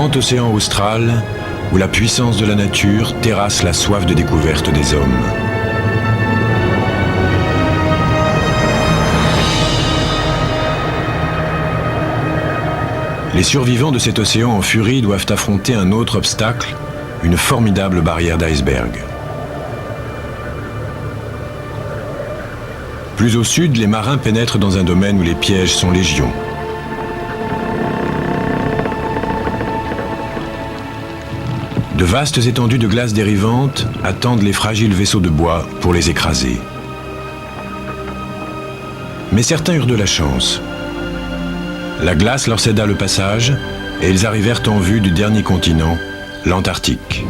grand océan austral où la puissance de la nature terrasse la soif de découverte des hommes. Les survivants de cet océan en furie doivent affronter un autre obstacle, une formidable barrière d'iceberg. Plus au sud, les marins pénètrent dans un domaine où les pièges sont légion. De vastes étendues de glace dérivantes attendent les fragiles vaisseaux de bois pour les écraser. Mais certains eurent de la chance. La glace leur céda le passage et ils arrivèrent en vue du dernier continent, l'Antarctique.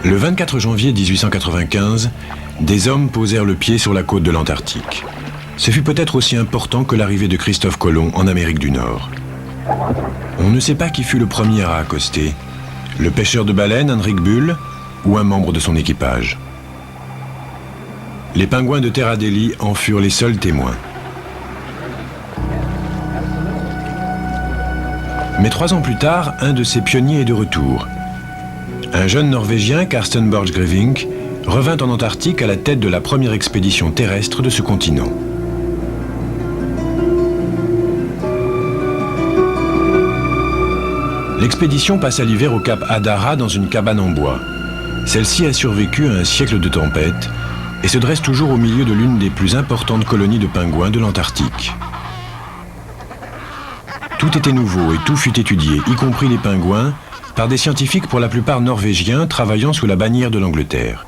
Le 24 janvier 1895, des hommes posèrent le pied sur la côte de l'Antarctique. Ce fut peut-être aussi important que l'arrivée de Christophe Colomb en Amérique du Nord. On ne sait pas qui fut le premier à accoster, le pêcheur de baleines Henrik Bull ou un membre de son équipage. Les pingouins de Terra Delhi en furent les seuls témoins. Mais 3 ans plus tard, un de ces pionniers est de retour. Un jeune Norvégien, Karsten Borchgrevink, revint en Antarctique à la tête de la première expédition terrestre de ce continent. L'expédition passa l'hiver au cap Adara dans une cabane en bois. Celle-ci a survécu à un siècle de tempêtes et se dresse toujours au milieu de l'une des plus importantes colonies de pingouins de l'Antarctique. Tout était nouveau et tout fut étudié, y compris les pingouins, par des scientifiques pour la plupart norvégiens travaillant sous la bannière de l'Angleterre.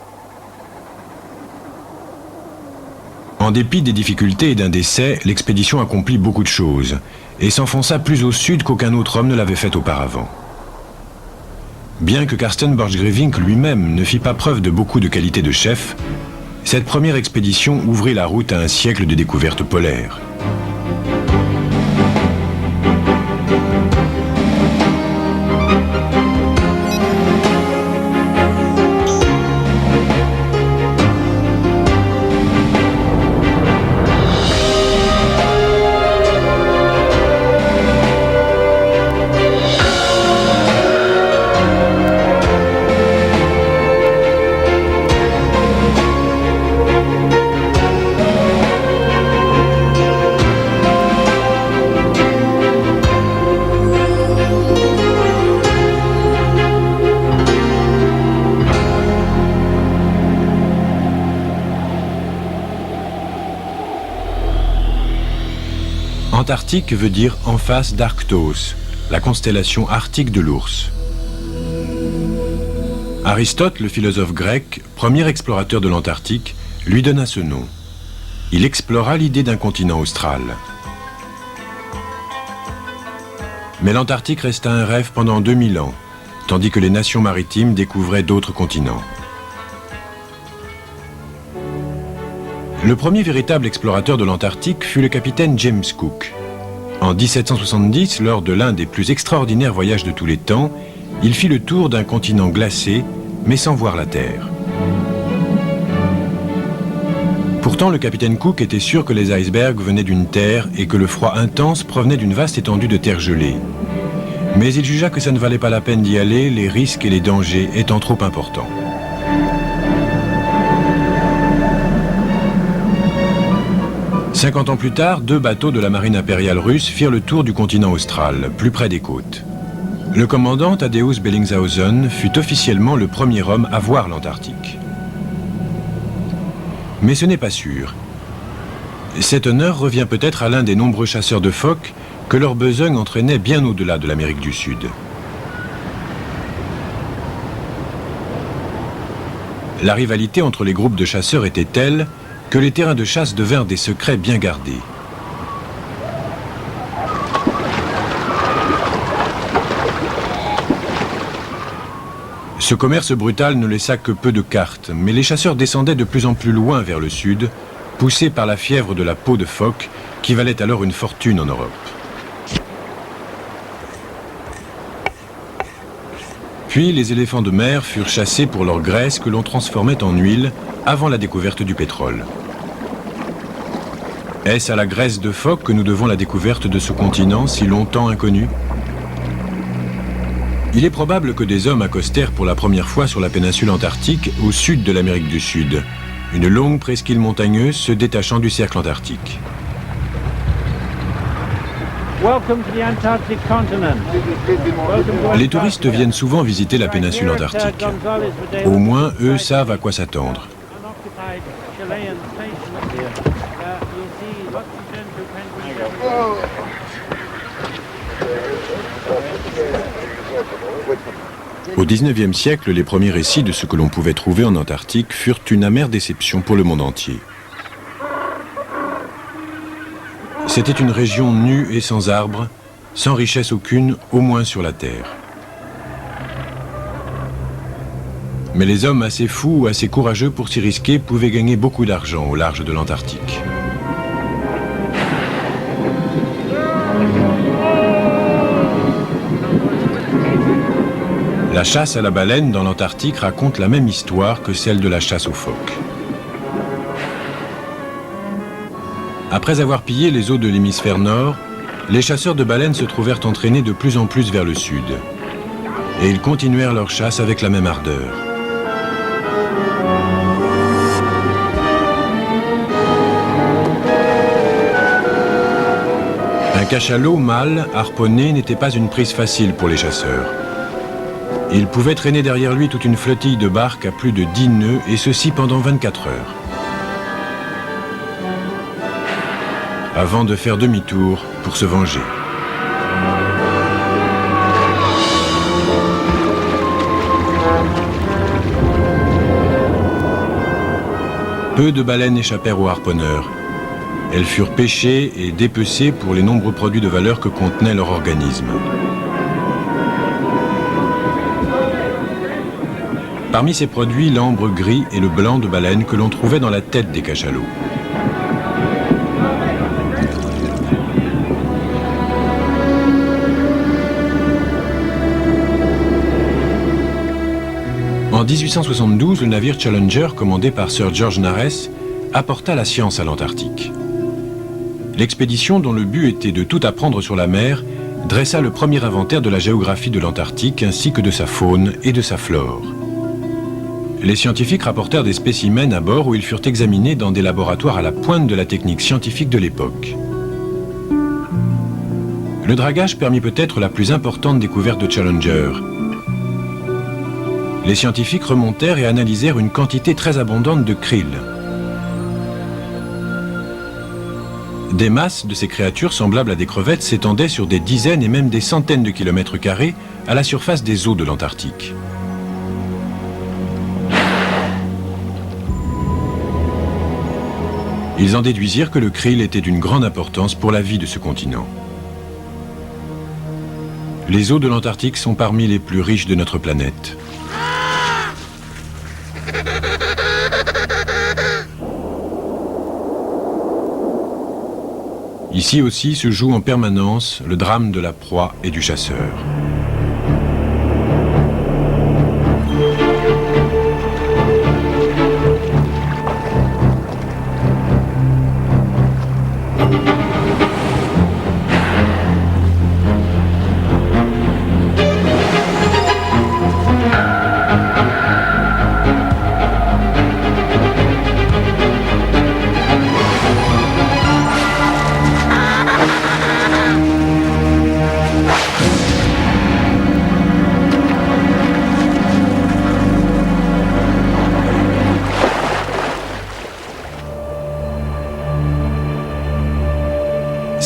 En dépit des difficultés et d'un décès, l'expédition accomplit beaucoup de choses et s'enfonça plus au sud qu'aucun autre homme ne l'avait fait auparavant. Bien que Karsten Borchgrevink lui-même ne fit pas preuve de beaucoup de qualités de chef, cette première expédition ouvrit la route à un siècle de découvertes polaires. Antarctique veut dire en face d'Arctos, la constellation arctique de l'ours. Aristote, le philosophe grec, premier explorateur de l'Antarctique, lui donna ce nom. Il explora l'idée d'un continent austral. Mais l'Antarctique resta un rêve pendant 2000 ans, tandis que les nations maritimes découvraient d'autres continents. Le premier véritable explorateur de l'Antarctique fut le capitaine James Cook. En 1770, lors de l'un des plus extraordinaires voyages de tous les temps, il fit le tour d'un continent glacé, mais sans voir la Terre. Pourtant, le capitaine Cook était sûr que les icebergs venaient d'une terre et que le froid intense provenait d'une vaste étendue de terre gelée. Mais il jugea que ça ne valait pas la peine d'y aller, les risques et les dangers étant trop importants. Cinquante ans plus tard, 2 bateaux de la marine impériale russe firent le tour du continent austral, plus près des côtes. Le commandant Tadeusz Bellingshausen fut officiellement le premier homme à voir l'Antarctique. Mais ce n'est pas sûr. Cet honneur revient peut-être à l'un des nombreux chasseurs de phoques que leur besogne entraînait bien au-delà de l'Amérique du Sud. La rivalité entre les groupes de chasseurs était telle que les terrains de chasse devinrent des secrets bien gardés. Ce commerce brutal ne laissa que peu de cartes, mais les chasseurs descendaient de plus en plus loin vers le sud, poussés par la fièvre de la peau de phoque, qui valait alors une fortune en Europe. Puis les éléphants de mer furent chassés pour leur graisse que l'on transformait en huile avant la découverte du pétrole. Est-ce à la graisse de phoque que nous devons la découverte de ce continent si longtemps inconnu? Il est probable que des hommes accostèrent pour la première fois sur la péninsule antarctique au sud de l'Amérique du Sud, une longue presqu'île montagneuse se détachant du cercle antarctique. Les touristes viennent souvent visiter la péninsule antarctique. Au moins, eux savent à quoi s'attendre. Au XIXe siècle, les premiers récits de ce que l'on pouvait trouver en Antarctique furent une amère déception pour le monde entier. C'était une région nue et sans arbres, sans richesse aucune, au moins sur la Terre. Mais les hommes assez fous ou assez courageux pour s'y risquer pouvaient gagner beaucoup d'argent au large de l'Antarctique. La chasse à la baleine dans l'Antarctique raconte la même histoire que celle de la chasse aux phoques. Après avoir pillé les eaux de l'hémisphère nord, les chasseurs de baleines se trouvèrent entraînés de plus en plus vers le sud. Et ils continuèrent leur chasse avec la même ardeur. Un cachalot mâle, harponné, n'était pas une prise facile pour les chasseurs. Il pouvait traîner derrière lui toute une flottille de barques à plus de 10 nœuds, et ceci pendant 24 heures. Avant de faire demi-tour pour se venger. Peu de baleines échappèrent aux harponneurs. Elles furent pêchées et dépecées pour les nombreux produits de valeur que contenait leur organisme. Parmi ces produits, l'ambre gris et le blanc de baleine que l'on trouvait dans la tête des cachalots. En 1872, le navire Challenger, commandé par Sir George Nares, apporta la science à l'Antarctique. L'expédition, dont le but était de tout apprendre sur la mer, dressa le premier inventaire de la géographie de l'Antarctique ainsi que de sa faune et de sa flore. Les scientifiques rapportèrent des spécimens à bord où ils furent examinés dans des laboratoires à la pointe de la technique scientifique de l'époque. Le dragage permit peut-être la plus importante découverte de Challenger. Les scientifiques remontèrent et analysèrent une quantité très abondante de krill. Des masses de ces créatures semblables à des crevettes s'étendaient sur des dizaines et même des centaines de kilomètres carrés à la surface des eaux de l'Antarctique. Ils en déduisirent que le krill était d'une grande importance pour la vie de ce continent. Les eaux de l'Antarctique sont parmi les plus riches de notre planète. Ici aussi se joue en permanence le drame de la proie et du chasseur.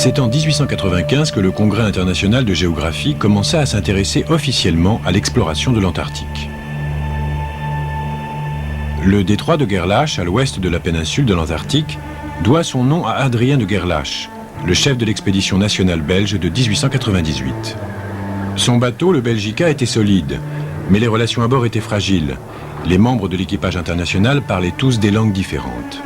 C'est en 1895 que le Congrès international de géographie commença à s'intéresser officiellement à l'exploration de l'Antarctique. Le détroit de Gerlache, à l'ouest de la péninsule de l'Antarctique, doit son nom à Adrien de Gerlache, le chef de l'expédition nationale belge de 1898. Son bateau, le Belgica, était solide, mais les relations à bord étaient fragiles. Les membres de l'équipage international parlaient tous des langues différentes.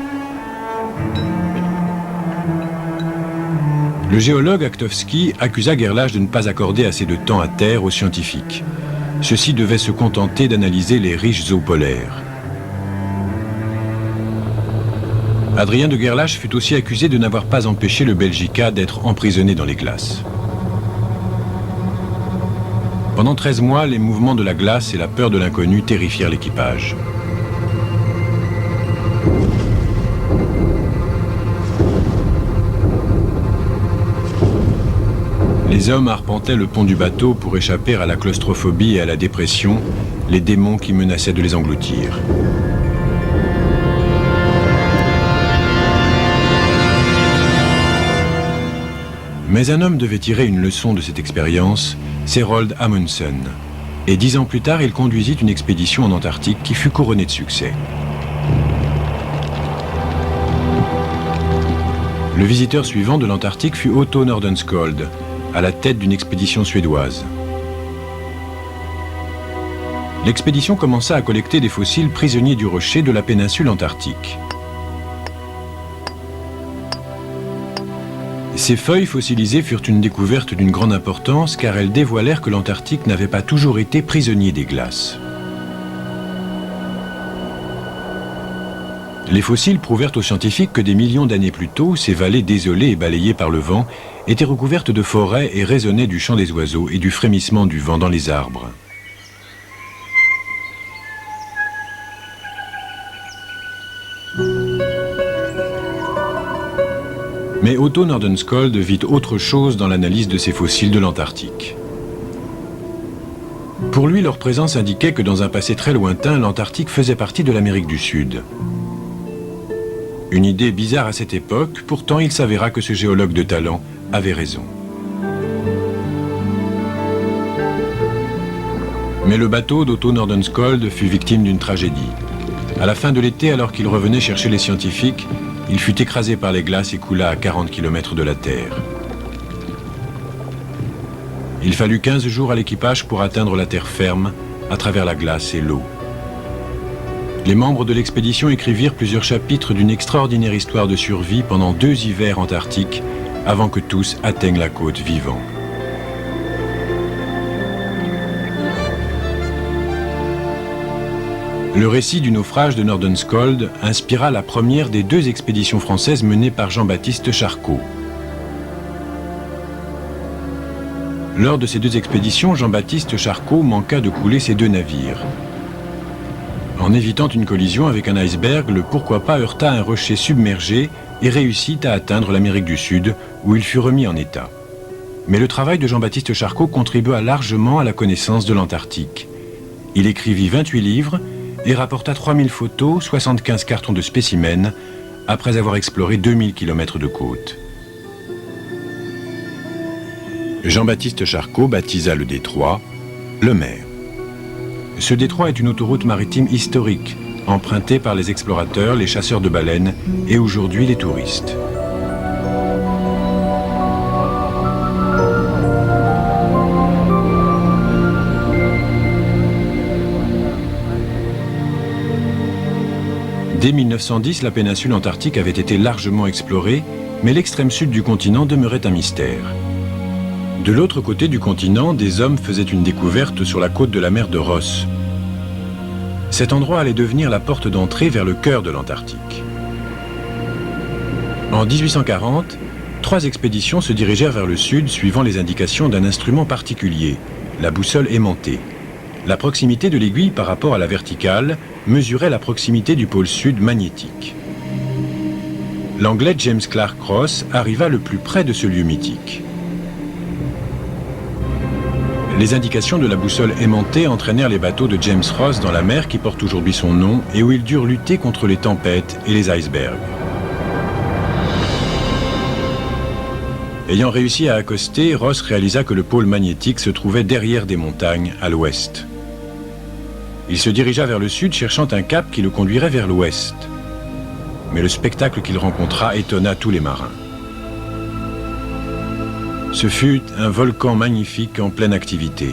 Le géologue Akhtovski accusa Gerlache de ne pas accorder assez de temps à terre aux scientifiques. Ceux-ci devaient se contenter d'analyser les riches eaux polaires. Adrien de Gerlache fut aussi accusé de n'avoir pas empêché le Belgica d'être emprisonné dans les glaces. Pendant 13 mois, les mouvements de la glace et la peur de l'inconnu terrifièrent l'équipage. Les hommes arpentaient le pont du bateau pour échapper à la claustrophobie et à la dépression, les démons qui menaçaient de les engloutir. Mais un homme devait tirer une leçon de cette expérience, c'est Roald Amundsen. Et 10 ans plus tard, il conduisit une expédition en Antarctique qui fut couronnée de succès. Le visiteur suivant de l'Antarctique fut Otto Nordenskjöld, à la tête d'une expédition suédoise. L'expédition commença à collecter des fossiles prisonniers du rocher de la péninsule antarctique. Ces feuilles fossilisées furent une découverte d'une grande importance car elles dévoilèrent que l'Antarctique n'avait pas toujours été prisonnier des glaces. Les fossiles prouvèrent aux scientifiques que des millions d'années plus tôt, ces vallées désolées et balayées par le vent étaient recouvertes de forêts et résonnaient du chant des oiseaux et du frémissement du vent dans les arbres. Mais Otto Nordenskjöld vit autre chose dans l'analyse de ces fossiles de l'Antarctique. Pour lui, leur présence indiquait que dans un passé très lointain, l'Antarctique faisait partie de l'Amérique du Sud. Une idée bizarre à cette époque, pourtant il s'avéra que ce géologue de talent avait raison. Mais le bateau d'Otto Nordenskjöld fut victime d'une tragédie. À la fin de l'été, alors qu'il revenait chercher les scientifiques, il fut écrasé par les glaces et coula à 40 km de la Terre. Il fallut 15 jours à l'équipage pour atteindre la terre ferme, à travers la glace et l'eau. Les membres de l'expédition écrivirent plusieurs chapitres d'une extraordinaire histoire de survie pendant 2 hivers antarctiques, avant que tous atteignent la côte vivants. Le récit du naufrage de Nordenskjöld inspira la première des 2 expéditions françaises menées par Jean-Baptiste Charcot. Lors de ces 2 expéditions, Jean-Baptiste Charcot manqua de couler ses 2 navires. En évitant une collision avec un iceberg, le Pourquoi pas heurta un rocher submergé et réussit à atteindre l'Amérique du Sud, où il fut remis en état. Mais le travail de Jean-Baptiste Charcot contribua largement à la connaissance de l'Antarctique. Il écrivit 28 livres et rapporta 3000 photos, 75 cartons de spécimens, après avoir exploré 2000 km de côte. Jean-Baptiste Charcot baptisa le détroit le Mer. Ce détroit est une autoroute maritime historique, empruntée par les explorateurs, les chasseurs de baleines et aujourd'hui les touristes. Dès 1910, la péninsule antarctique avait été largement explorée, mais l'extrême sud du continent demeurait un mystère. De l'autre côté du continent, des hommes faisaient une découverte sur la côte de la mer de Ross. Cet endroit allait devenir la porte d'entrée vers le cœur de l'Antarctique. En 1840, 3 expéditions se dirigèrent vers le sud suivant les indications d'un instrument particulier, la boussole aimantée. La proximité de l'aiguille par rapport à la verticale mesurait la proximité du pôle sud magnétique. L'Anglais James Clark Ross arriva le plus près de ce lieu mythique. Les indications de la boussole aimantée entraînèrent les bateaux de James Ross dans la mer qui porte aujourd'hui son nom et où ils durent lutter contre les tempêtes et les icebergs. Ayant réussi à accoster, Ross réalisa que le pôle magnétique se trouvait derrière des montagnes à l'ouest. Il se dirigea vers le sud cherchant un cap qui le conduirait vers l'ouest. Mais le spectacle qu'il rencontra étonna tous les marins. Ce fut un volcan magnifique en pleine activité.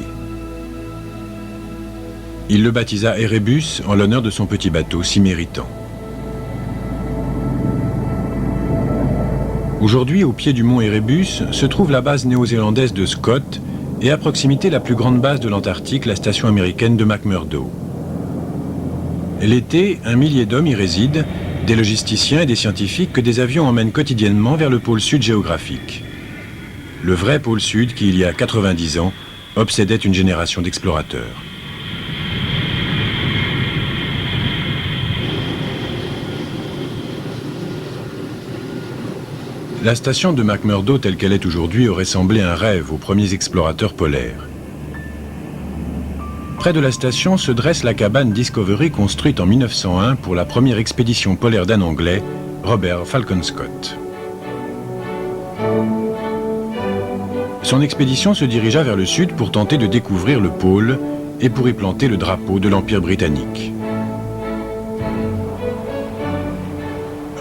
Il le baptisa Erebus en l'honneur de son petit bateau si méritant. Aujourd'hui, au pied du mont Erebus, se trouve la base néo-zélandaise de Scott, et à proximité la plus grande base de l'Antarctique, la station américaine de McMurdo. L'été, 1 millier d'hommes y résident, des logisticiens et des scientifiques que des avions emmènent quotidiennement vers le pôle sud géographique. Le vrai pôle sud qui, il y a 90 ans, obsédait une génération d'explorateurs. La station de McMurdo telle qu'elle est aujourd'hui aurait semblé un rêve aux premiers explorateurs polaires. Près de la station se dresse la cabane Discovery construite en 1901 pour la première expédition polaire d'un Anglais, Robert Falcon Scott. Son expédition se dirigea vers le sud pour tenter de découvrir le pôle et pour y planter le drapeau de l'Empire britannique.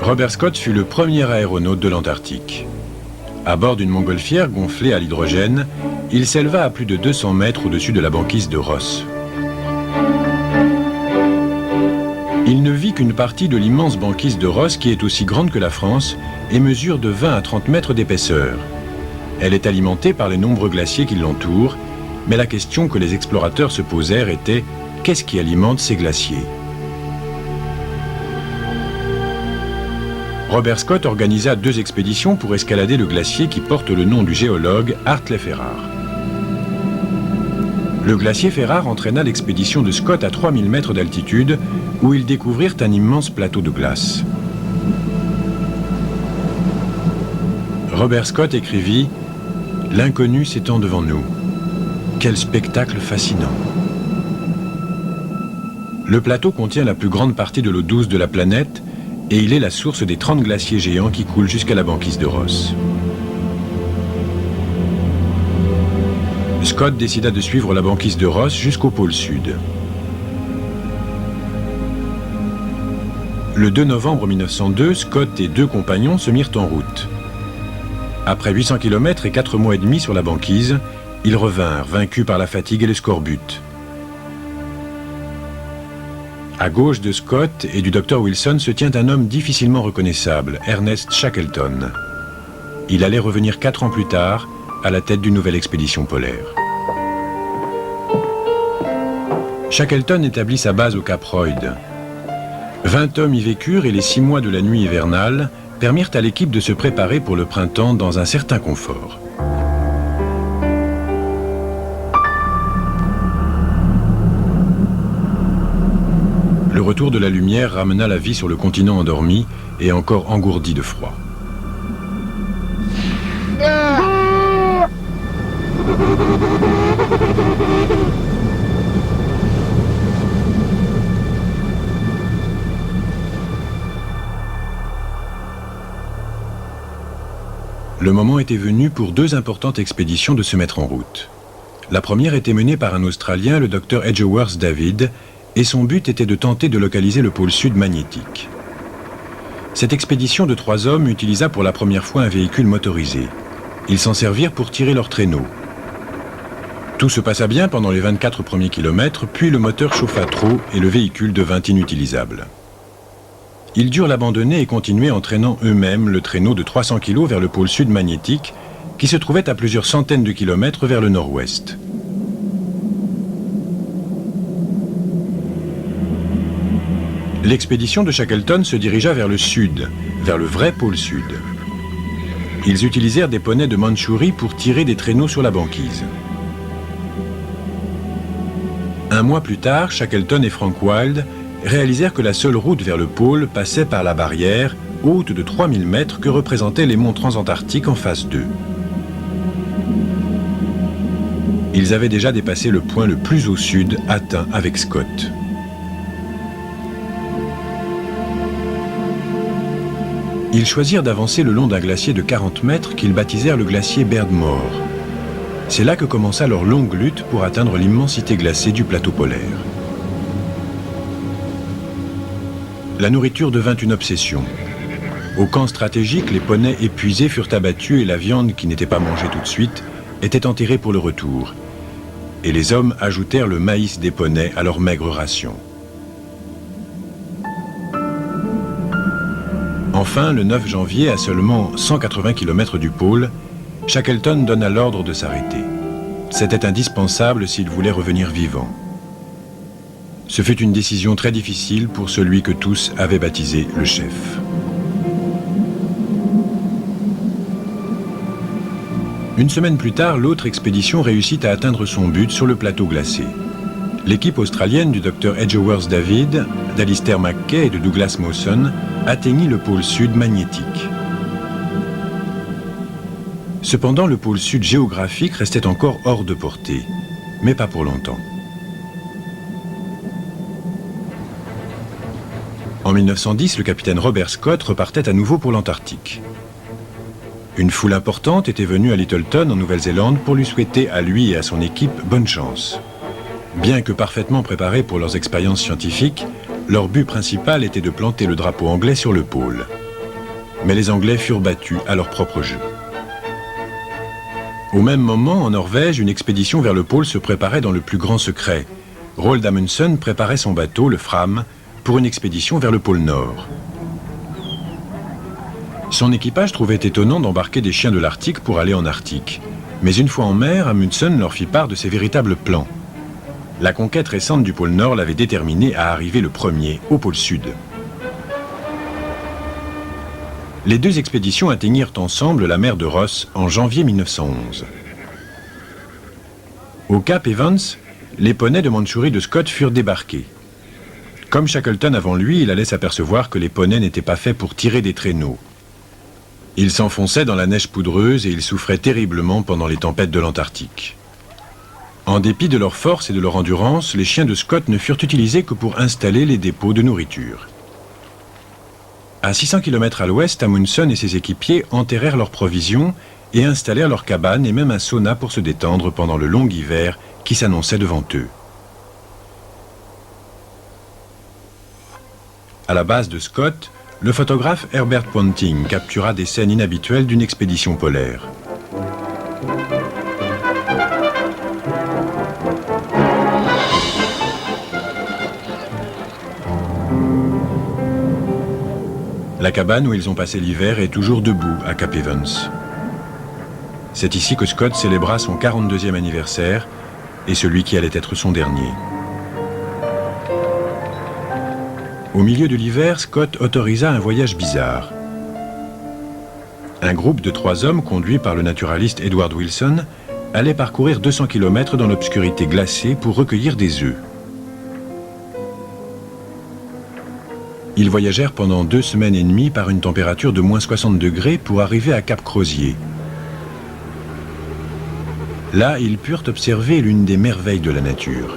Robert Scott fut le premier aéronaute de l'Antarctique. À bord d'une montgolfière gonflée à l'hydrogène, il s'éleva à plus de 200 mètres au-dessus de la banquise de Ross. Il ne vit qu'une partie de l'immense banquise de Ross qui est aussi grande que la France et mesure de 20 à 30 mètres d'épaisseur. Elle est alimentée par les nombreux glaciers qui l'entourent, mais la question que les explorateurs se posèrent était « qu'est-ce qui alimente ces glaciers ?» Robert Scott organisa 2 expéditions pour escalader le glacier qui porte le nom du géologue Hartley Ferrar. Le glacier Ferrar entraîna l'expédition de Scott à 3000 mètres d'altitude où ils découvrirent un immense plateau de glace. Robert Scott écrivit « L'inconnu s'étend devant nous. Quel spectacle fascinant !» Le plateau contient la plus grande partie de l'eau douce de la planète et il est la source des 30 glaciers géants qui coulent jusqu'à la banquise de Ross. Scott décida de suivre la banquise de Ross jusqu'au pôle sud. Le 2 novembre 1902, Scott et 2 compagnons se mirent en route. Après 800 km et 4 mois et demi sur la banquise, ils revinrent, vaincus par la fatigue et le scorbut. À gauche de Scott et du docteur Wilson se tient un homme difficilement reconnaissable, Ernest Shackleton. Il allait revenir 4 ans plus tard, à la tête d'une nouvelle expédition polaire. Shackleton établit sa base au Cap Royds. 20 hommes y vécurent et les 6 mois de la nuit hivernale permirent à l'équipe de se préparer pour le printemps dans un certain confort. Le retour de la lumière ramena la vie sur le continent endormi et encore engourdi de froid. Le moment était venu pour 2 importantes expéditions de se mettre en route. La première était menée par un Australien, le docteur Edgeworth David, et son but était de tenter de localiser le pôle sud magnétique. Cette expédition de 3 hommes utilisa pour la première fois un véhicule motorisé. Ils s'en servirent pour tirer leurs traîneaux. Tout se passa bien pendant les 24 premiers kilomètres, puis le moteur chauffa trop et le véhicule devint inutilisable. Ils durent l'abandonner et continuer en traînant eux-mêmes le traîneau de 300 kg vers le pôle sud magnétique, qui se trouvait à plusieurs centaines de kilomètres vers le nord-ouest. L'expédition de Shackleton se dirigea vers le sud, vers le vrai pôle sud. Ils utilisèrent des poneys de Mandchourie pour tirer des traîneaux sur la banquise. Un mois plus tard, Shackleton et Frank Wild réalisèrent que la seule route vers le pôle passait par la barrière, haute de 3000 mètres, que représentaient les monts transantarctiques en phase 2. Ils avaient déjà dépassé le point le plus au sud, atteint avec Scott. Ils choisirent d'avancer le long d'un glacier de 40 mètres qu'ils baptisèrent le glacier Beardmore. C'est là que commença leur longue lutte pour atteindre l'immensité glacée du plateau polaire. La nourriture devint une obsession. Au camp stratégique, les poneys épuisés furent abattus et la viande, qui n'était pas mangée tout de suite, était enterrée pour le retour. Et les hommes ajoutèrent le maïs des poneys à leur maigre ration. Enfin, le 9 janvier, à seulement 180 km du pôle, Shackleton donna l'ordre de s'arrêter. c'était indispensable s'il voulait revenir vivant. Ce fut une décision très difficile pour celui que tous avaient baptisé le chef. Une semaine plus tard, l'autre expédition réussit à atteindre son but sur le plateau glacé. L'équipe australienne du Dr Edgeworth David, d'Alistair McKay et de Douglas Mawson atteignit le pôle sud magnétique. Cependant, le pôle sud géographique restait encore hors de portée, mais pas pour longtemps. En 1910, le capitaine Robert Scott repartait à nouveau pour l'Antarctique. Une foule importante était venue à Lyttelton, en Nouvelle-Zélande, pour lui souhaiter à lui et à son équipe bonne chance. Bien que parfaitement préparés pour leurs expériences scientifiques, leur but principal était de planter le drapeau anglais sur le pôle. Mais les Anglais furent battus à leur propre jeu. Au même moment, en Norvège, une expédition vers le pôle se préparait dans le plus grand secret. Roald Amundsen préparait son bateau, le Fram, pour une expédition vers le pôle Nord. Son équipage trouvait étonnant d'embarquer des chiens de l'Arctique pour aller en Arctique. Mais une fois en mer, Amundsen leur fit part de ses véritables plans. La conquête récente du pôle Nord l'avait déterminé à arriver le premier au pôle Sud. Les deux expéditions atteignirent ensemble la mer de Ross en janvier 1911. Au cap Evans, les poneys de Mandchourie de Scott furent débarqués. Comme Shackleton avant lui, il allait s'apercevoir que les poneys n'étaient pas faits pour tirer des traîneaux. Ils s'enfonçaient dans la neige poudreuse et ils souffraient terriblement pendant les tempêtes de l'Antarctique. En dépit de leur force et de leur endurance, les chiens de Scott ne furent utilisés que pour installer les dépôts de nourriture. À 600 km à l'ouest, Amundsen et ses équipiers enterrèrent leurs provisions et installèrent leurs cabanes et même un sauna pour se détendre pendant le long hiver qui s'annonçait devant eux. À la base de Scott, le photographe Herbert Ponting captura des scènes inhabituelles d'une expédition polaire. La cabane où ils ont passé l'hiver est toujours debout à Cap Evans. C'est ici que Scott célébra son 42e anniversaire et celui qui allait être son dernier. Au milieu de l'hiver, Scott autorisa un voyage bizarre. Un groupe de 3 hommes, conduit par le naturaliste Edward Wilson, allait parcourir 200 km dans l'obscurité glacée pour recueillir des œufs. Ils voyagèrent pendant 2 semaines et demie par une température de -60 degrés pour arriver à Cap Crozier. Là, ils purent observer l'une des merveilles de la nature.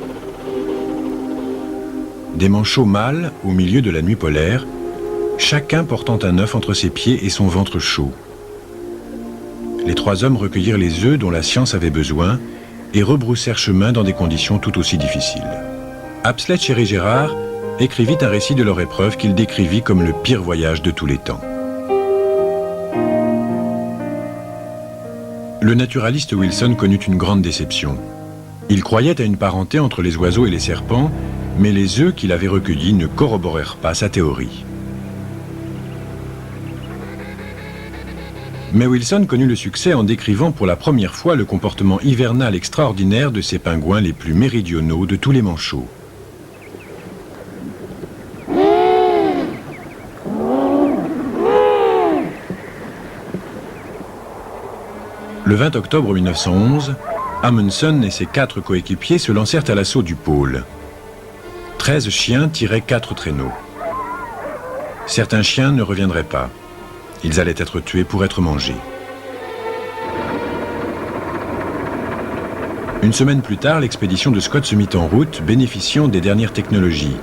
Des manchots mâles au milieu de la nuit polaire, chacun portant un œuf entre ses pieds et son ventre chaud. Les 3 hommes recueillirent les œufs dont la science avait besoin et rebroussèrent chemin dans des conditions tout aussi difficiles. Apsley Cherry Gerard écrivit un récit de leur épreuve qu'il décrivit comme le pire voyage de tous les temps. Le naturaliste Wilson connut une grande déception. Il croyait à une parenté entre les oiseaux et les serpents, mais les œufs qu'il avait recueillis ne corroborèrent pas sa théorie. Mais Wilson connut le succès en décrivant pour la première fois le comportement hivernal extraordinaire de ces pingouins les plus méridionaux de tous les manchots. Le 20 octobre 1911, Amundsen et ses 4 coéquipiers se lancèrent à l'assaut du pôle. 13 chiens tiraient 4 traîneaux. Certains chiens ne reviendraient pas. Ils allaient être tués pour être mangés. Une semaine plus tard, l'expédition de Scott se mit en route, bénéficiant des dernières technologies.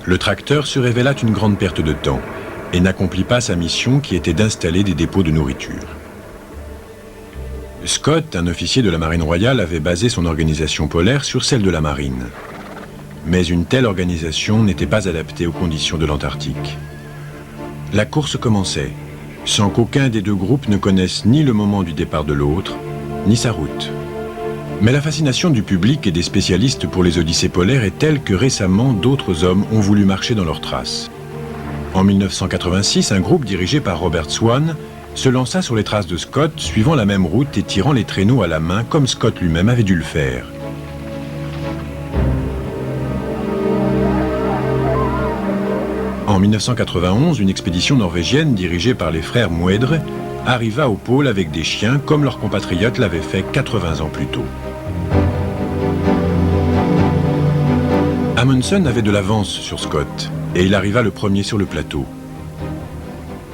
Le tracteur se révéla une grande perte de temps et n'accomplit pas sa mission qui était d'installer des dépôts de nourriture. Scott, un officier de la Marine royale, avait basé son organisation polaire sur celle de la marine. Mais une telle organisation n'était pas adaptée aux conditions de l'Antarctique. La course commençait, sans qu'aucun des 2 groupes ne connaisse ni le moment du départ de l'autre, ni sa route. Mais la fascination du public et des spécialistes pour les odyssées polaires est telle que récemment, d'autres hommes ont voulu marcher dans leurs traces. En 1986, un groupe dirigé par Robert Swan se lança sur les traces de Scott, suivant la même route et tirant les traîneaux à la main comme Scott lui-même avait dû le faire. En 1991, une expédition norvégienne dirigée par les frères Moedre arriva au pôle avec des chiens comme leurs compatriotes l'avaient fait 80 ans plus tôt. Amundsen avait de l'avance sur Scott et il arriva le premier sur le plateau.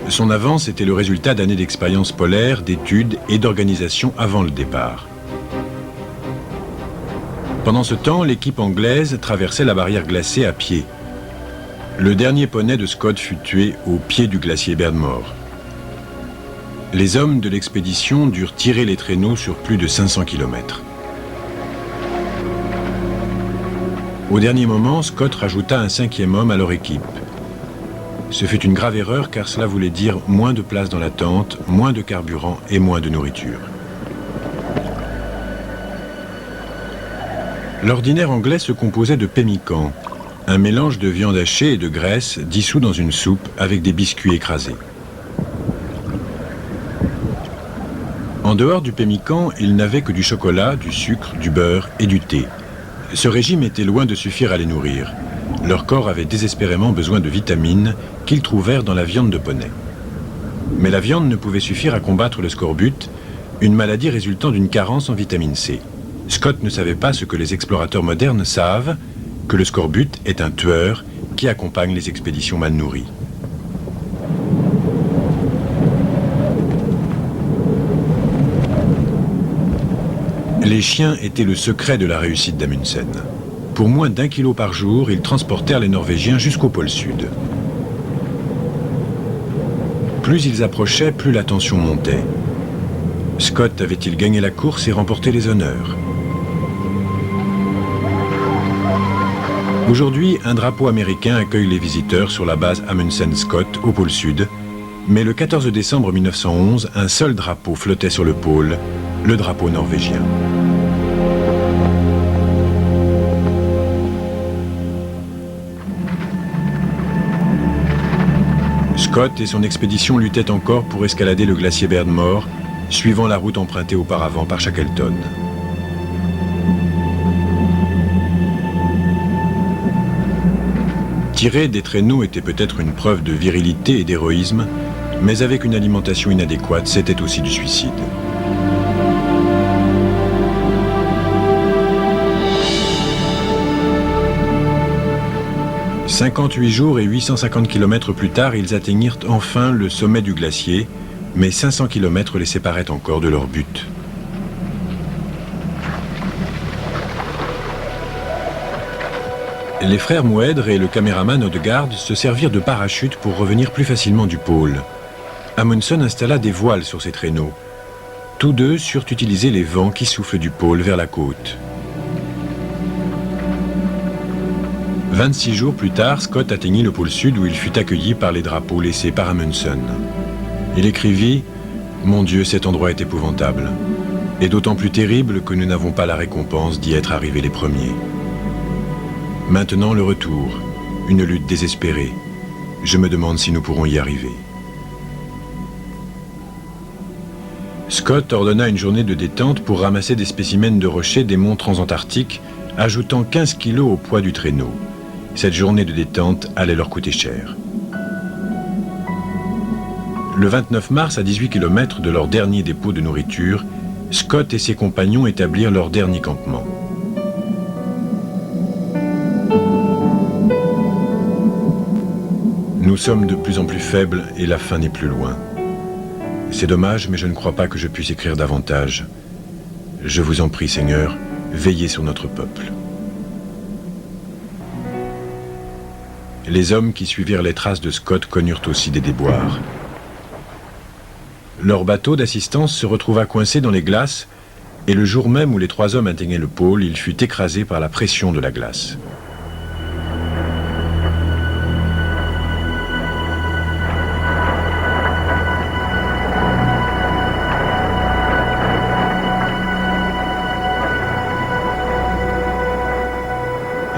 Son avance était le résultat d'années d'expérience polaire, d'études et d'organisation avant le départ. Pendant ce temps, l'équipe anglaise traversait la barrière glacée à pied. Le dernier poney de Scott fut tué au pied du glacier Beardmore. Les hommes de l'expédition durent tirer les traîneaux sur plus de 500 km. Au dernier moment, Scott rajouta un 5e homme à leur équipe. Ce fut une grave erreur car cela voulait dire moins de place dans la tente, moins de carburant et moins de nourriture. L'ordinaire anglais se composait de pemmican, un mélange de viande hachée et de graisse dissous dans une soupe avec des biscuits écrasés. En dehors du pemmican, ils n'avaient que du chocolat, du sucre, du beurre et du thé. Ce régime était loin de suffire à les nourrir. Leur corps avait désespérément besoin de vitamines qu'ils trouvèrent dans la viande de poney. Mais la viande ne pouvait suffire à combattre le scorbut, une maladie résultant d'une carence en vitamine C. Scott ne savait pas ce que les explorateurs modernes savent, que le scorbut est un tueur qui accompagne les expéditions mal nourries. Les chiens étaient le secret de la réussite d'Amundsen. Pour moins d'1 kilo par jour, ils transportèrent les Norvégiens jusqu'au pôle Sud. Plus ils approchaient, plus la tension montait. Scott avait-il gagné la course et remporté les honneurs? Aujourd'hui, un drapeau américain accueille les visiteurs sur la base Amundsen-Scott au pôle Sud. Mais le 14 décembre 1911, un seul drapeau flottait sur le pôle, le drapeau norvégien. Scott et son expédition luttaient encore pour escalader le glacier Beardmore, suivant la route empruntée auparavant par Shackleton. Tirer des traîneaux était peut-être une preuve de virilité et d'héroïsme, mais avec une alimentation inadéquate, c'était aussi du suicide. « 58 jours et 850 km plus tard, ils atteignirent enfin le sommet du glacier, mais 500 km les séparaient encore de leur but. Les frères Moedre et le caméraman Odegaard se servirent de parachutes pour revenir plus facilement du pôle. Amundsen installa des voiles sur ses traîneaux. Tous deux surent utiliser les vents qui soufflent du pôle vers la côte. 26 jours plus tard, Scott atteignit le pôle Sud où il fut accueilli par les drapeaux laissés par Amundsen. Il écrivit « Mon Dieu, cet endroit est épouvantable, et d'autant plus terrible que nous n'avons pas la récompense d'y être arrivés les premiers. Maintenant le retour, une lutte désespérée. Je me demande si nous pourrons y arriver. » Scott ordonna une journée de détente pour ramasser des spécimens de rochers des monts transantarctiques, ajoutant 15 kilos au poids du traîneau. Cette journée de détente allait leur coûter cher. Le 29 mars, à 18 km de leur dernier dépôt de nourriture, Scott et ses compagnons établirent leur dernier campement. Nous sommes de plus en plus faibles et la fin n'est plus loin. C'est dommage, mais je ne crois pas que je puisse écrire davantage. Je vous en prie, Seigneur, veillez sur notre peuple. Les hommes qui suivirent les traces de Scott connurent aussi des déboires. Leur bateau d'assistance se retrouva coincé dans les glaces et le jour même où les 3 hommes atteignaient le pôle, il fut écrasé par la pression de la glace.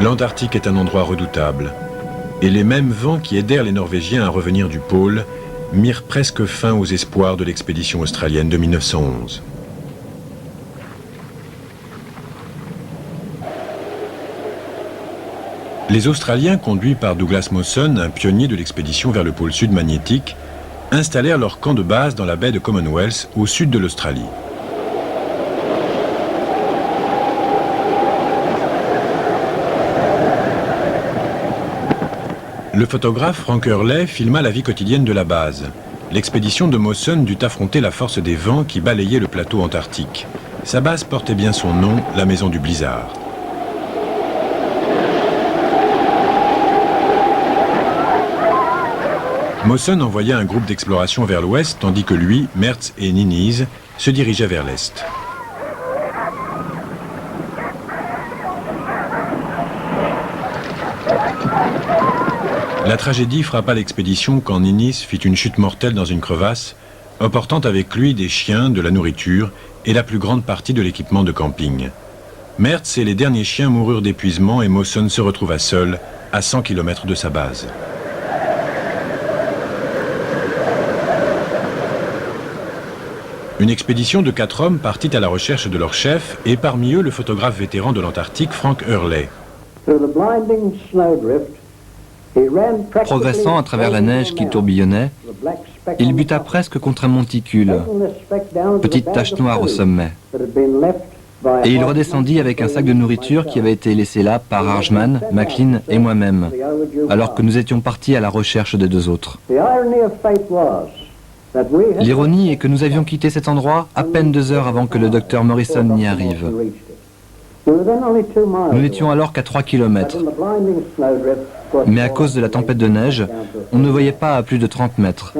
L'Antarctique est un endroit redoutable, et les mêmes vents qui aidèrent les Norvégiens à revenir du pôle mirent presque fin aux espoirs de l'expédition australienne de 1911. Les Australiens, conduits par Douglas Mawson, un pionnier de l'expédition vers le pôle sud magnétique, installèrent leur camp de base dans la baie de Commonwealth, au sud de l'Australie. Le photographe Frank Hurley filma la vie quotidienne de la base. L'expédition de Mawson dut affronter la force des vents qui balayaient le plateau antarctique. Sa base portait bien son nom, la maison du blizzard. Mawson envoya un groupe d'exploration vers l'ouest, tandis que lui, Mertz et Niniz se dirigeaient vers l'est. La tragédie frappa l'expédition quand Niniz fit une chute mortelle dans une crevasse, emportant avec lui des chiens, de la nourriture et la plus grande partie de l'équipement de camping. Mertz et les derniers chiens moururent d'épuisement et Mawson se retrouva seul, à 100 km de sa base. Une expédition de 4 hommes partit à la recherche de leur chef et parmi eux le photographe vétéran de l'Antarctique Frank Hurley. Progressant à travers la neige qui tourbillonnait, il buta presque contre un monticule, petite tache noire au sommet. Et il redescendit avec un sac de nourriture qui avait été laissé là par Arjman, Maclean et moi-même, alors que nous étions partis à la recherche des 2 autres. L'ironie est que nous avions quitté cet endroit à peine 2 heures avant que le docteur Morrison n'y arrive. Nous n'étions alors qu'à 3 km. Mais à cause de la tempête de neige, on ne voyait pas à plus de 30 mètres.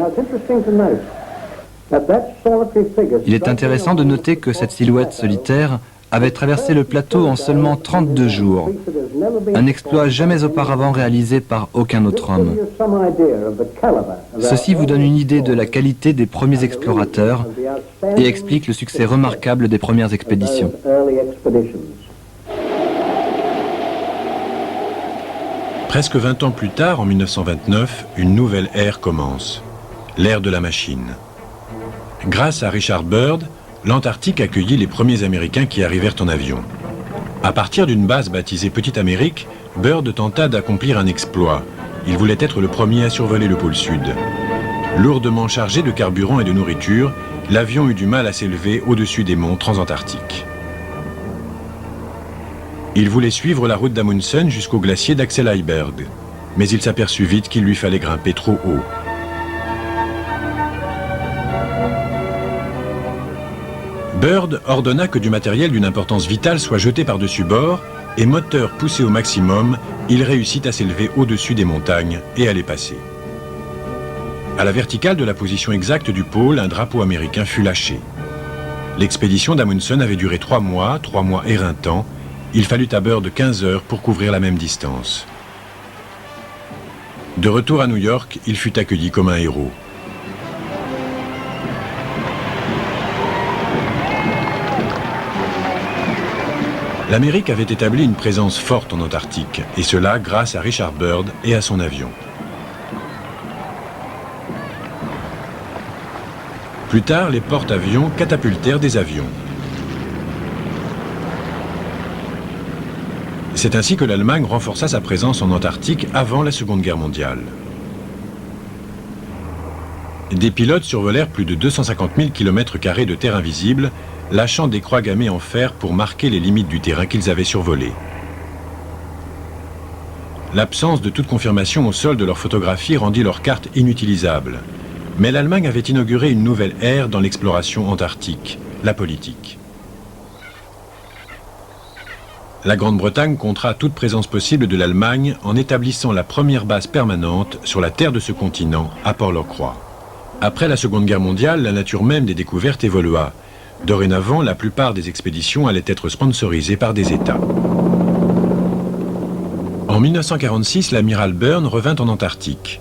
Il est intéressant de noter que cette silhouette solitaire avait traversé le plateau en seulement 32 jours, un exploit jamais auparavant réalisé par aucun autre homme. Ceci vous donne une idée de la qualité des premiers explorateurs et explique le succès remarquable des premières expéditions. Presque 20 ans plus tard, en 1929, une nouvelle ère commence, l'ère de la machine. Grâce à Richard Byrd, l'Antarctique accueillit les premiers Américains qui arrivèrent en avion. À partir d'une base baptisée Petite Amérique, Byrd tenta d'accomplir un exploit. Il voulait être le premier à survoler le pôle Sud. Lourdement chargé de carburant et de nourriture, l'avion eut du mal à s'élever au-dessus des monts transantarctiques. Il voulait suivre la route d'Amundsen jusqu'au glacier d'Axel Heiberg, mais il s'aperçut vite qu'il lui fallait grimper trop haut. Byrd ordonna que du matériel d'une importance vitale soit jeté par-dessus bord et, moteur poussé au maximum, il réussit à s'élever au-dessus des montagnes et à les passer. À la verticale de la position exacte du pôle, un drapeau américain fut lâché. L'expédition d'Amundsen avait duré 3 mois éreintants. Il fallut à Byrd 15 heures pour couvrir la même distance. De retour à New York, il fut accueilli comme un héros. L'Amérique avait établi une présence forte en Antarctique, et cela grâce à Richard Byrd et à son avion. Plus tard, les porte-avions catapultèrent des avions. C'est ainsi que l'Allemagne renforça sa présence en Antarctique avant la Seconde Guerre mondiale. Des pilotes survolèrent plus de 250 000 km² de terre invisible, lâchant des croix gammées en fer pour marquer les limites du terrain qu'ils avaient survolé. L'absence de toute confirmation au sol de leurs photographies rendit leurs cartes inutilisables. Mais l'Allemagne avait inauguré une nouvelle ère dans l'exploration antarctique, la politique. La Grande-Bretagne comptera toute présence possible de l'Allemagne en établissant la première base permanente sur la terre de ce continent, à Port-Locroix. Après la Seconde Guerre mondiale, la nature même des découvertes évolua. Dorénavant, la plupart des expéditions allaient être sponsorisées par des États. En 1946, l'amiral Byrd revint en Antarctique.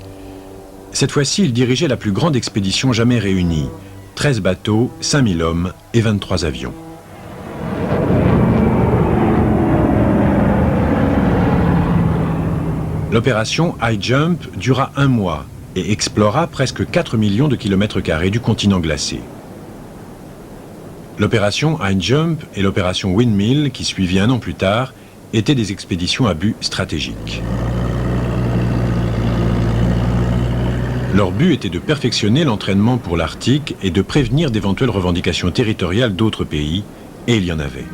Cette fois-ci, il dirigeait la plus grande expédition jamais réunie. 13 bateaux, 5000 hommes et 23 avions. L'opération High Jump dura 1 mois et explora presque 4 millions de kilomètres carrés du continent glacé. L'opération Hind Jump et l'opération Windmill, qui suivit un an plus tard, étaient des expéditions à but stratégique. Leur but était de perfectionner l'entraînement pour l'Arctique et de prévenir d'éventuelles revendications territoriales d'autres pays, et il y en avait.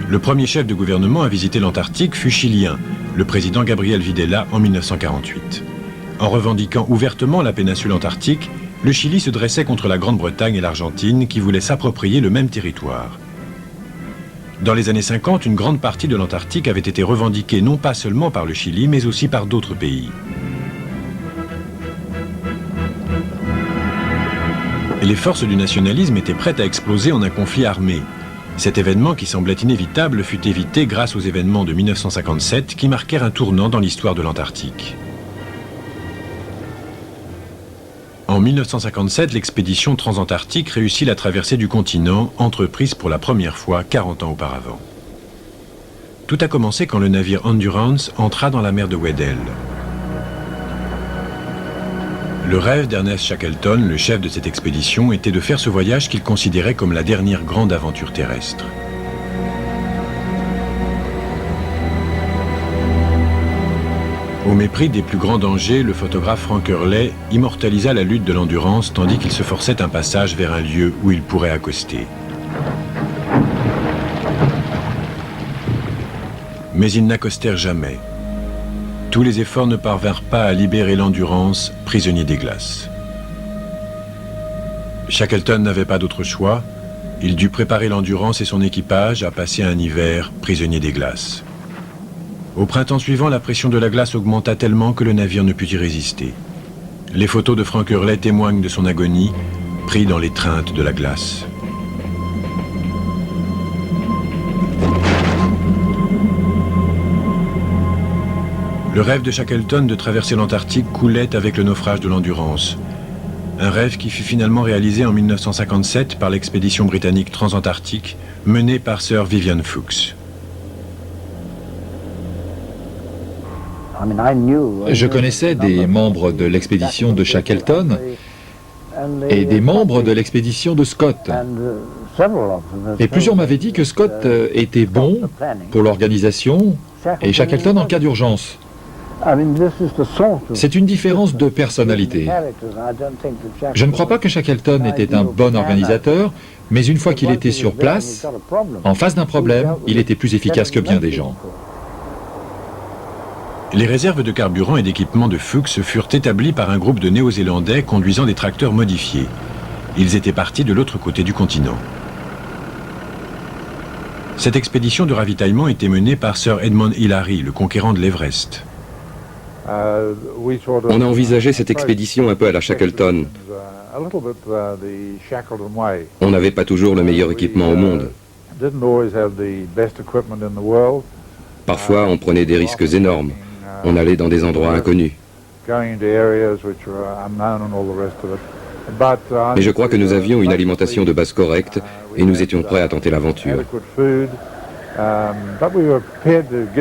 Le premier chef de gouvernement à visiter l'Antarctique fut chilien, le président Gabriel Videla en 1948. En revendiquant ouvertement la péninsule antarctique, le Chili se dressait contre la Grande-Bretagne et l'Argentine qui voulaient s'approprier le même territoire. Dans les années 50, une grande partie de l'Antarctique avait été revendiquée non pas seulement par le Chili, mais aussi par d'autres pays. Et les forces du nationalisme étaient prêtes à exploser en un conflit armé. Cet événement qui semblait inévitable fut évité grâce aux événements de 1957 qui marquèrent un tournant dans l'histoire de l'Antarctique. En 1957, l'expédition transantarctique réussit la traversée du continent, entreprise pour la première fois 40 ans auparavant. Tout a commencé quand le navire Endurance entra dans la mer de Weddell. Le rêve d'Ernest Shackleton, le chef de cette expédition, était de faire ce voyage qu'il considérait comme la dernière grande aventure terrestre. Au mépris des plus grands dangers, le photographe Frank Hurley immortalisa la lutte de l'Endurance tandis qu'il se forçait un passage vers un lieu où il pourrait accoster. Mais ils n'accostèrent jamais. Tous les efforts ne parvinrent pas à libérer l'Endurance, prisonnier des glaces. Shackleton n'avait pas d'autre choix. Il dut préparer l'Endurance et son équipage à passer un hiver prisonnier des glaces. Au printemps suivant, la pression de la glace augmenta tellement que le navire ne put y résister. Les photos de Frank Hurley témoignent de son agonie, pris dans l'étreinte de la glace. Le rêve de Shackleton de traverser l'Antarctique coulait avec le naufrage de l'Endurance. Un rêve qui fut finalement réalisé en 1957 par l'expédition britannique transantarctique menée par Sir Vivian Fuchs. Je connaissais des membres de l'expédition de Shackleton et des membres de l'expédition de Scott. Et plusieurs m'avaient dit que Scott était bon pour l'organisation et Shackleton en cas d'urgence. C'est une différence de personnalité. Je ne crois pas que Shackleton était un bon organisateur, mais une fois qu'il était sur place, en face d'un problème, il était plus efficace que bien des gens. Les réserves de carburant et d'équipement de Fuchs furent établies par un groupe de Néo-Zélandais conduisant des tracteurs modifiés. Ils étaient partis de l'autre côté du continent. Cette expédition de ravitaillement était menée par Sir Edmund Hillary, le conquérant de l'Everest. On a envisagé cette expédition un peu à la Shackleton. On n'avait pas toujours le meilleur équipement au monde. Parfois, on prenait des risques énormes. On allait dans des endroits inconnus. Mais je crois que nous avions une alimentation de base correcte et nous étions prêts à tenter l'aventure.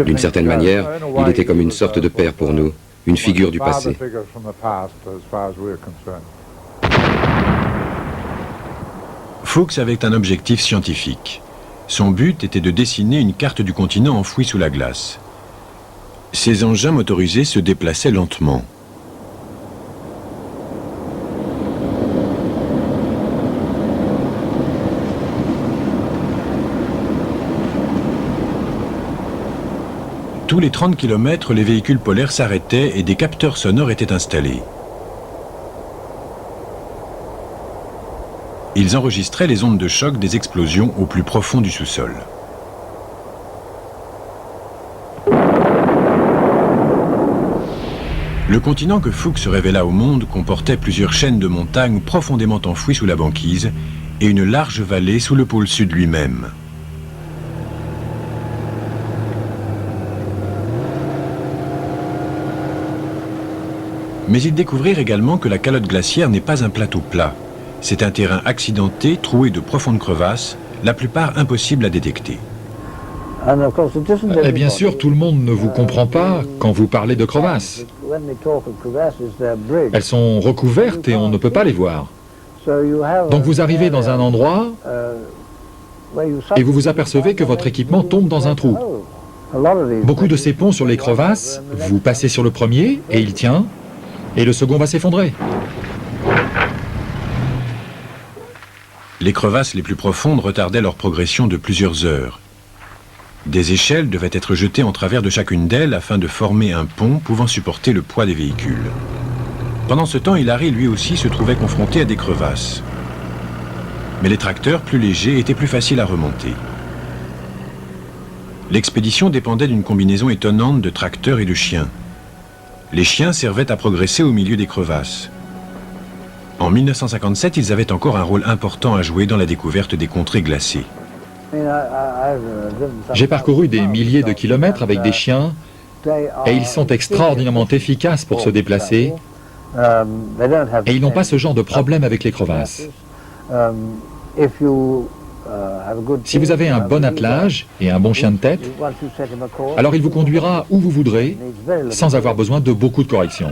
D'une certaine manière, il était comme une sorte de père pour nous, une figure du passé. Fuchs avait un objectif scientifique. Son but était de dessiner une carte du continent enfouie sous la glace. Ces engins motorisés se déplaçaient lentement. Tous les 30 km, les véhicules polaires s'arrêtaient et des capteurs sonores étaient installés. Ils enregistraient les ondes de choc des explosions au plus profond du sous-sol. Le continent que Fuchs révéla au monde comportait plusieurs chaînes de montagnes profondément enfouies sous la banquise et une large vallée sous le pôle sud lui-même. Mais ils découvrirent également que la calotte glaciaire n'est pas un plateau plat. C'est un terrain accidenté, troué de profondes crevasses, la plupart impossibles à détecter. Et bien sûr, tout le monde ne vous comprend pas quand vous parlez de crevasses. Elles sont recouvertes et on ne peut pas les voir. Donc vous arrivez dans un endroit et vous vous apercevez que votre équipement tombe dans un trou. Beaucoup de ces ponts sur les crevasses, vous passez sur le premier et il tient, et le second va s'effondrer. Les crevasses les plus profondes retardaient leur progression de plusieurs heures. Des échelles devaient être jetées en travers de chacune d'elles afin de former un pont pouvant supporter le poids des véhicules. Pendant ce temps, Hilary lui aussi se trouvait confronté à des crevasses. Mais les tracteurs plus légers étaient plus faciles à remonter. L'expédition dépendait d'une combinaison étonnante de tracteurs et de chiens. Les chiens servaient à progresser au milieu des crevasses. En 1957, ils avaient encore un rôle important à jouer dans la découverte des contrées glacées. J'ai parcouru des milliers de kilomètres avec des chiens et ils sont extraordinairement efficaces pour se déplacer et ils n'ont pas ce genre de problème avec les crevasses. Si vous avez un bon attelage et un bon chien de tête, alors il vous conduira où vous voudrez sans avoir besoin de beaucoup de corrections.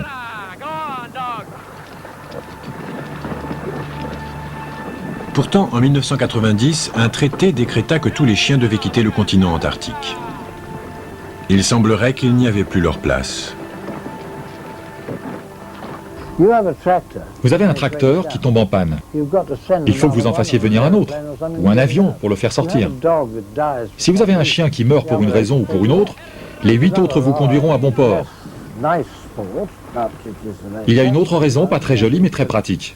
Pourtant, en 1990, un traité décréta que tous les chiens devaient quitter le continent antarctique. Il semblerait qu'il n'y avait plus leur place. Vous avez un tracteur qui tombe en panne. Il faut que vous en fassiez venir un autre, ou un avion pour le faire sortir. Si vous avez un chien qui meurt pour une raison ou pour une autre, les 8 autres vous conduiront à bon port. Il y a une autre raison, pas très jolie mais très pratique.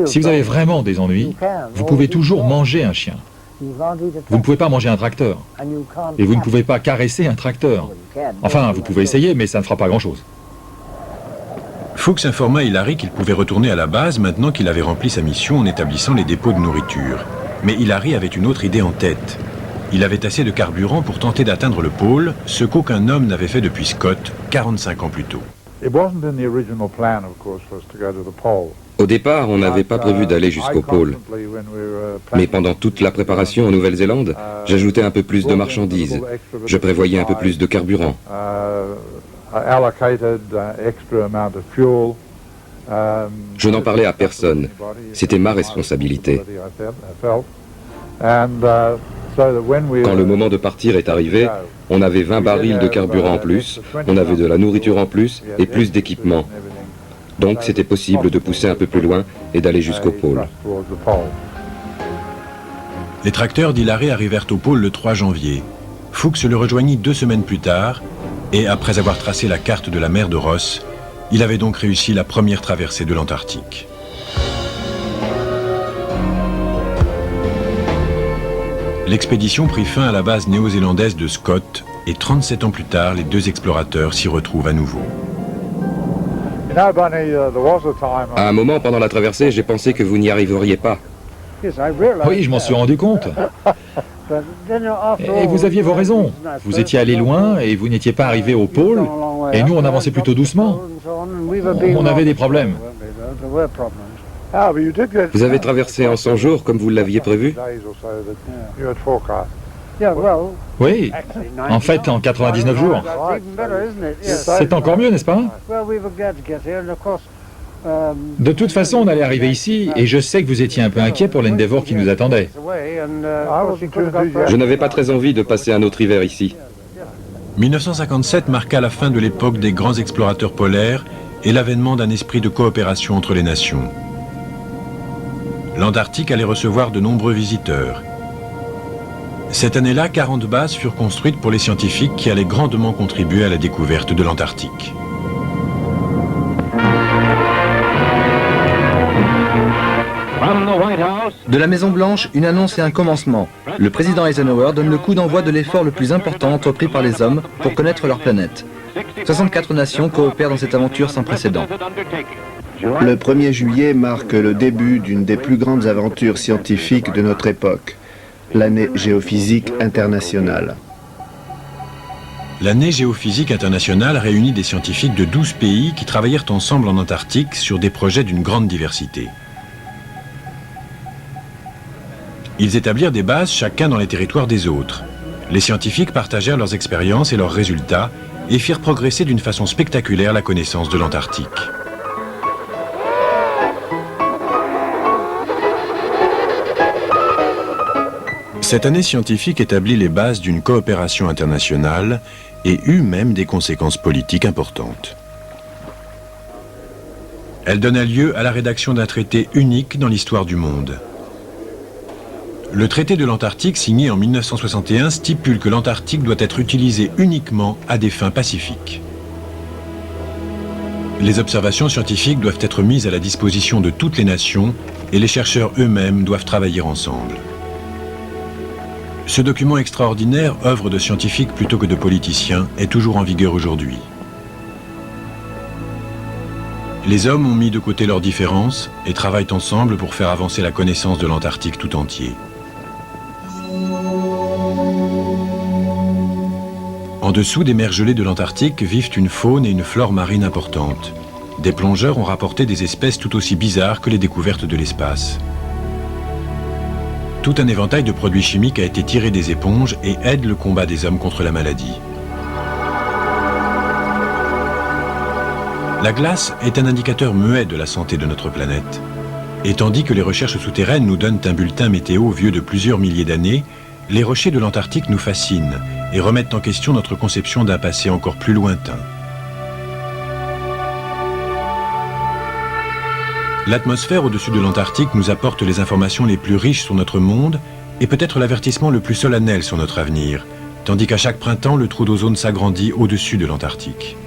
Si vous avez vraiment des ennuis, vous pouvez toujours manger un chien. Vous ne pouvez pas manger un tracteur. Et vous ne pouvez pas caresser un tracteur. Enfin, vous pouvez essayer, mais ça ne fera pas grand-chose. Fuchs informa Hilary qu'il pouvait retourner à la base maintenant qu'il avait rempli sa mission en établissant les dépôts de nourriture. Mais Hilary avait une autre idée en tête. Il avait assez de carburant pour tenter d'atteindre le pôle, ce qu'aucun homme n'avait fait depuis Scott, 45 ans plus tôt. Au départ, on n'avait pas prévu d'aller jusqu'au pôle. Mais pendant toute la préparation en Nouvelle-Zélande, j'ajoutais un peu plus de marchandises. Je prévoyais un peu plus de carburant. Je n'en parlais à personne. C'était ma responsabilité. Quand le moment de partir est arrivé, on avait 20 barils de carburant en plus, on avait de la nourriture en plus et plus d'équipement. Donc c'était possible de pousser un peu plus loin et d'aller jusqu'au pôle. Les tracteurs d'Hilary arrivèrent au pôle le 3 janvier. Fuchs le rejoignit 2 semaines plus tard et, après avoir tracé la carte de la mer de Ross, il avait donc réussi la première traversée de l'Antarctique. L'expédition prit fin à la base néo-zélandaise de Scott et 37 ans plus tard, les 2 explorateurs s'y retrouvent à nouveau. À un moment pendant la traversée, j'ai pensé que vous n'y arriveriez pas. Oui, je m'en suis rendu compte. Et vous aviez vos raisons. Vous étiez allé loin et vous n'étiez pas arrivé au pôle. Et nous, on avançait plutôt doucement. On avait des problèmes. Vous avez traversé en 100 jours comme vous l'aviez prévu? Oui, en fait, en 99 jours. C'est encore mieux, n'est-ce pas? De toute façon, on allait arriver ici, et je sais que vous étiez un peu inquiet pour l'Endeavour qui nous attendait. Je n'avais pas très envie de passer un autre hiver ici. 1957 marqua la fin de l'époque des grands explorateurs polaires et l'avènement d'un esprit de coopération entre les nations. L'Antarctique allait recevoir de nombreux visiteurs. Cette année-là, 40 bases furent construites pour les scientifiques qui allaient grandement contribuer à la découverte de l'Antarctique. De la Maison-Blanche, une annonce et un commencement. Le président Eisenhower donne le coup d'envoi de l'effort le plus important entrepris par les hommes pour connaître leur planète. 64 nations coopèrent dans cette aventure sans précédent. Le 1er juillet marque le début d'une des plus grandes aventures scientifiques de notre époque, l'année géophysique internationale. L'année géophysique internationale réunit des scientifiques de 12 pays qui travaillèrent ensemble en Antarctique sur des projets d'une grande diversité. Ils établirent des bases chacun dans les territoires des autres. Les scientifiques partagèrent leurs expériences et leurs résultats et firent progresser d'une façon spectaculaire la connaissance de l'Antarctique. Cette année scientifique établit les bases d'une coopération internationale et eut même des conséquences politiques importantes. Elle donna lieu à la rédaction d'un traité unique dans l'histoire du monde. Le traité de l'Antarctique, signé en 1961, stipule que l'Antarctique doit être utilisé uniquement à des fins pacifiques. Les observations scientifiques doivent être mises à la disposition de toutes les nations et les chercheurs eux-mêmes doivent travailler ensemble. Ce document extraordinaire, œuvre de scientifiques plutôt que de politiciens, est toujours en vigueur aujourd'hui. Les hommes ont mis de côté leurs différences et travaillent ensemble pour faire avancer la connaissance de l'Antarctique tout entier. En dessous des mers gelées de l'Antarctique vivent une faune et une flore marine importantes. Des plongeurs ont rapporté des espèces tout aussi bizarres que les découvertes de l'espace. Tout un éventail de produits chimiques a été tiré des éponges et aide le combat des hommes contre la maladie. La glace est un indicateur muet de la santé de notre planète. Et tandis que les recherches souterraines nous donnent un bulletin météo vieux de plusieurs milliers d'années, les rochers de l'Antarctique nous fascinent et remettent en question notre conception d'un passé encore plus lointain. L'atmosphère au-dessus de l'Antarctique nous apporte les informations les plus riches sur notre monde et peut-être l'avertissement le plus solennel sur notre avenir, tandis qu'à chaque printemps, le trou d'ozone s'agrandit au-dessus de l'Antarctique.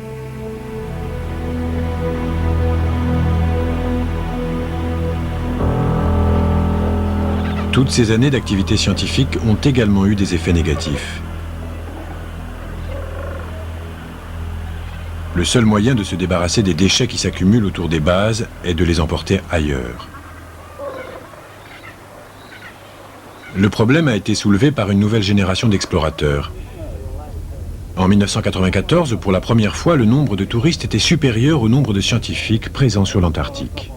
Toutes ces années d'activité scientifique ont également eu des effets négatifs. Le seul moyen de se débarrasser des déchets qui s'accumulent autour des bases est de les emporter ailleurs. Le problème a été soulevé par une nouvelle génération d'explorateurs. En 1994, pour la première fois, le nombre de touristes était supérieur au nombre de scientifiques présents sur l'Antarctique.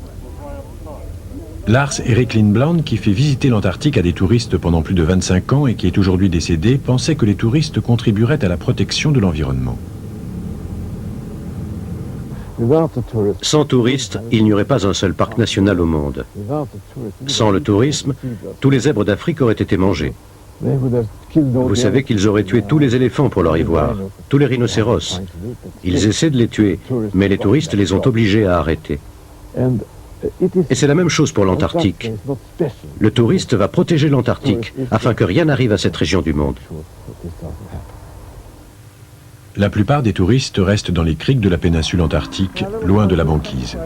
Lars Erik Lindblad, qui fait visiter l'Antarctique à des touristes pendant plus de 25 ans et qui est aujourd'hui décédé, pensait que les touristes contribueraient à la protection de l'environnement. Sans touristes, il n'y aurait pas un seul parc national au monde. Sans le tourisme, tous les zèbres d'Afrique auraient été mangés. Vous savez qu'ils auraient tué tous les éléphants pour leur ivoire, tous les rhinocéros. Ils essaient de les tuer, mais les touristes les ont obligés à arrêter. Et c'est la même chose pour l'Antarctique. Le touriste va protéger l'Antarctique afin que rien n'arrive à cette région du monde. La plupart des touristes restent dans les criques de la péninsule antarctique, loin de la banquise.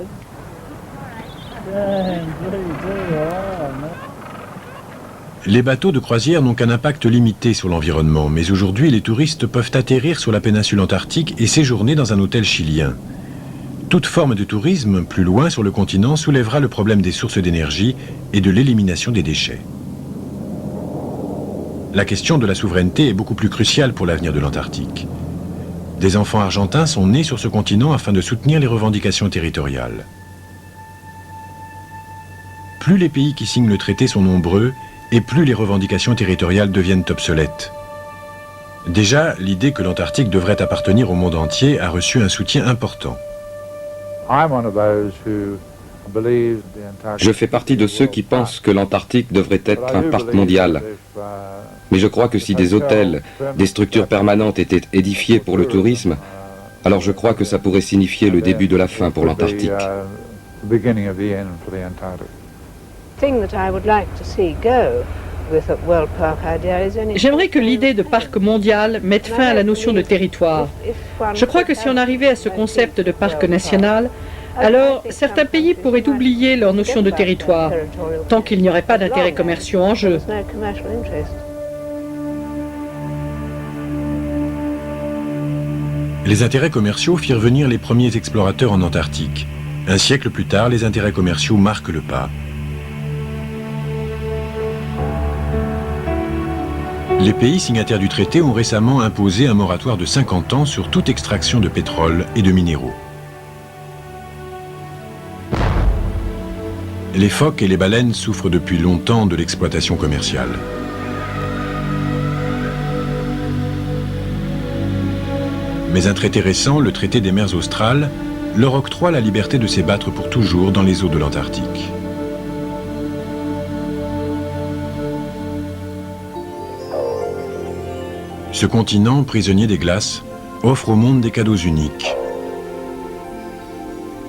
Les bateaux de croisière n'ont qu'un impact limité sur l'environnement, mais aujourd'hui les touristes peuvent atterrir sur la péninsule antarctique et séjourner dans un hôtel chilien. Toute forme de tourisme, plus loin sur le continent, soulèvera le problème des sources d'énergie et de l'élimination des déchets. La question de la souveraineté est beaucoup plus cruciale pour l'avenir de l'Antarctique. Des enfants argentins sont nés sur ce continent afin de soutenir les revendications territoriales. Plus les pays qui signent le traité sont nombreux, et plus les revendications territoriales deviennent obsolètes. Déjà, l'idée que l'Antarctique devrait appartenir au monde entier a reçu un soutien important. Je fais partie de ceux qui pensent que l'Antarctique devrait être un parc mondial. Mais je crois que si des hôtels, des structures permanentes étaient édifiées pour le tourisme, alors je crois que ça pourrait signifier le début de la fin pour l'Antarctique. J'aimerais que l'idée de parc mondial mette fin à la notion de territoire. Je crois que si on arrivait à ce concept de parc national, alors certains pays pourraient oublier leur notion de territoire, tant qu'il n'y aurait pas d'intérêts commerciaux en jeu. Les intérêts commerciaux firent venir les premiers explorateurs en Antarctique. Un siècle plus tard, les intérêts commerciaux marquent le pas. Les pays signataires du traité ont récemment imposé un moratoire de 50 ans sur toute extraction de pétrole et de minéraux. Les phoques et les baleines souffrent depuis longtemps de l'exploitation commerciale. Mais un traité récent, le traité des mers australes, leur octroie la liberté de s'ébattre pour toujours dans les eaux de l'Antarctique. Ce continent, prisonnier des glaces, offre au monde des cadeaux uniques.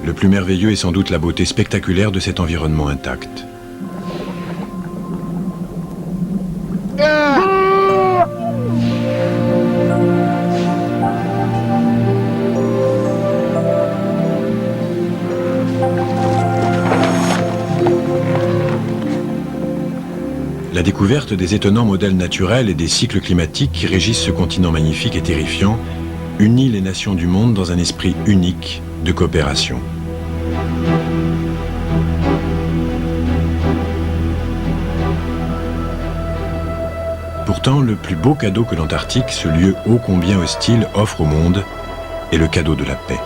Le plus merveilleux est sans doute la beauté spectaculaire de cet environnement intact. La découverte des étonnants modèles naturels et des cycles climatiques qui régissent ce continent magnifique et terrifiant unit les nations du monde dans un esprit unique de coopération. Pourtant, le plus beau cadeau que l'Antarctique, ce lieu ô combien hostile, offre au monde, est le cadeau de la paix.